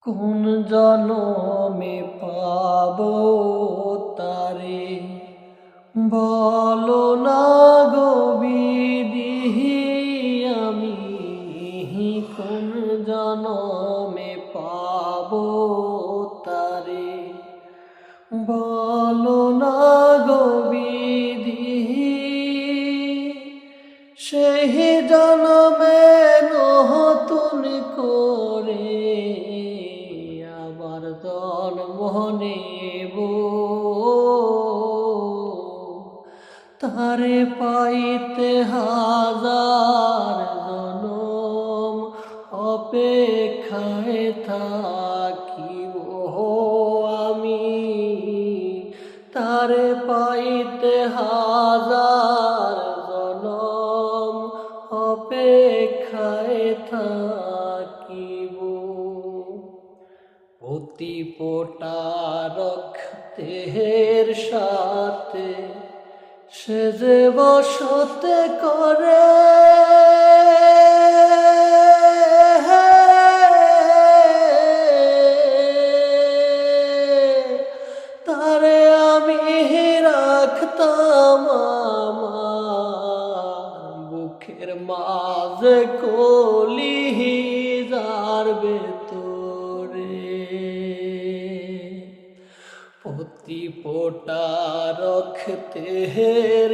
কোন জনমে পাবো তারে বলো না গো বিধি, আমি কোন জনমে পাবো তারে বলো না গো বিধি। সেই জনমে নতুন করে আবার জন্ম নেব, তারে পাইতে হাজার জনম অপেক্ষায় থাকিব আমি, তারে পাইতে হাজার জনম অপেক্ষায় থাকিব। অতি পোটা রক্তের সাথে সে যে বসতে করে, তারে আমি রাখতাম আমার বুকের মাঝে কলিজার ভেতরে। অতি পোটা রক্তের